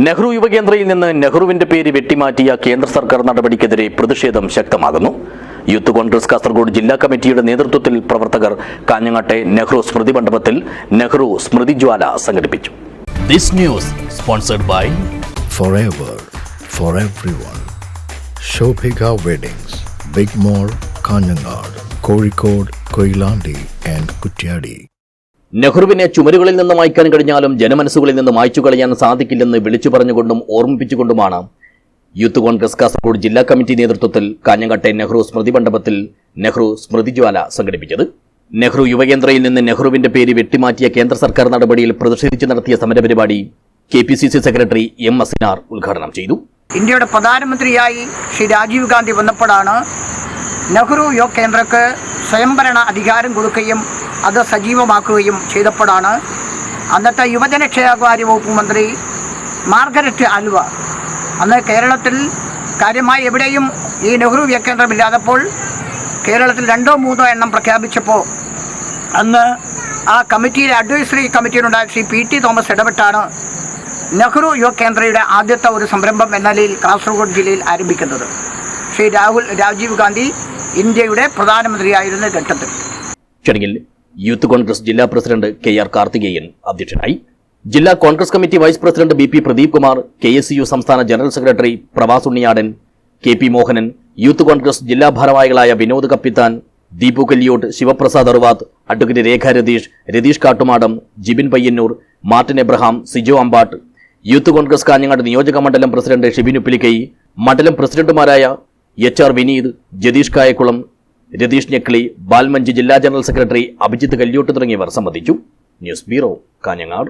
നെഹ്റു യുവകേന്ദ്രയിൽ നിന്ന് നെഹ്റുവിന്റെ പേര് വെട്ടിമാറ്റിയ കേന്ദ്ര സർക്കാർ നടപടിക്കെതിരെ പ്രതിഷേധം ശക്തമാകുന്നു. യൂത്ത് കോൺഗ്രസ് കാസർഗോഡ് ജില്ലാ കമ്മിറ്റിയുടെ നേതൃത്വത്തിൽ പ്രവർത്തകർ കാഞ്ഞങ്ങാട്ടെ നെഹ്റു സ്മൃതി മണ്ഡപത്തിൽ നെഹ്റു സ്മൃതിജ്വാല സംഘടിപ്പിച്ചു. This news sponsored by Forever for everyone. Shobhika Weddings, Big Mall, Kanangad, Kozhikode, Koilandi and Kutyadi. നെഹ്റുവിനെ ചുമരുകളിൽ നിന്ന് മായ്ക്കാൻ കഴിഞ്ഞാലും ജനമനസ്സുകളിൽ നിന്ന് മായ്ച്ചു കളയാൻ സാധിക്കില്ലെന്ന് വിളിച്ചു പറഞ്ഞുകൊണ്ടും ഓർമ്മിപ്പിച്ചുകൊണ്ടുമാണ് യൂത്ത് കോൺഗ്രസ് കാസർഗോഡ് ജില്ലാ കമ്മിറ്റി നേതൃത്വത്തിൽ കാഞ്ഞങ്ങാട്ടെ നെഹ്റു സ്മൃതി മണ്ഡപത്തിൽ നെഹ്റു സ്മൃതിജ്വാല സംഘടിപ്പിച്ചത്. നെഹ്റു യുവകേന്ദ്രയിൽ നിന്ന് നെഹ്റുവിന്റെ പേര് വെട്ടിമാറ്റിയ കേന്ദ്ര സർക്കാർ നടപടിയിൽ പ്രതിഷേധിച്ച് നടത്തിയ സമരപരിപാടി KPCC സെക്രട്ടറി M. അസിനാർ ഉദ്ഘാടനം ചെയ്തു. ഇന്ത്യയുടെ പ്രധാനമന്ത്രിയായി ശ്രീ രാജീവ് ഗാന്ധി വന്നപ്പോഴാണ് നെഹ്റു യുവ കേന്ദ്രക്ക് സ്വയംഭരണ അധികാരം കൊടുക്കുകയും അത് സജീവമാക്കുകയും ചെയ്തപ്പോഴാണ് അന്നത്തെ യുവജനക്ഷേമകാര്യ വകുപ്പ് മന്ത്രി മാർഗരറ്റ് ആൽവ അന്ന് കേരളത്തിൽ കാര്യമായി എവിടെയും ഈ നെഹ്റു യുവ കേന്ദ്രമില്ലാതപ്പോൾ കേരളത്തിൽ 2-3 എണ്ണം പ്രഖ്യാപിച്ചപ്പോൾ അന്ന് ആ കമ്മിറ്റിയിലെ അഡ്വൈസറി കമ്മിറ്റിയിലുണ്ടായ ശ്രീ PT തോമസ് ഇടപെട്ടാണ് നെഹ്റു യുവ കേന്ദ്രയുടെ ആദ്യത്തെ ഒരു സംരംഭം എന്ന നിലയിൽ കാസർഗോഡ് ജില്ലയിൽ ആരംഭിക്കുന്നത്. ശ്രീ രാജീവ് ഗാന്ധി ഇന്ത്യയുടെ പ്രധാനമന്ത്രിയായിരുന്ന ഘട്ടത്തിൽ ചടങ്ങിൽ യൂത്ത് കോൺഗ്രസ് ജില്ലാ പ്രസിഡന്റ് KR കാർത്തികേയൻ അധ്യക്ഷനായി. ജില്ലാ Congress committee vice president BP Pradeep Kumar, KSCU സംസ്ഥാന general secretary Pravas Unniyadan, KP Mohanan, youth Congress ജില്ലാ ഭാരവാഹികളായ Vinod Kappithan, Deepu Kalliyott, Shivaprasad Aruvath, advocate Rekha Ratheesh Kattumadam, Jibin Payyanur, Martin Abraham, Sijo Ambatt, youth Congress Kanhangad നിയോജക മണ്ഡലം പ്രസിഡന്റ് ഷിബിൻ ഉപ്പിലിക്കൈ, മണ്ഡലം പ്രസിഡന്റുമാരായ HR വിനീത്, ജതീഷ് കായക്കുളം, രതീഷ് ഞെക്ലി, ബാൽമഞ്ച് ജില്ലാ ജനറൽ സെക്രട്ടറി അഭിജിത്ത് കല്യോട്ട് തുടങ്ങിയവർ സംബന്ധിച്ചു. News bureau, Kanhangad.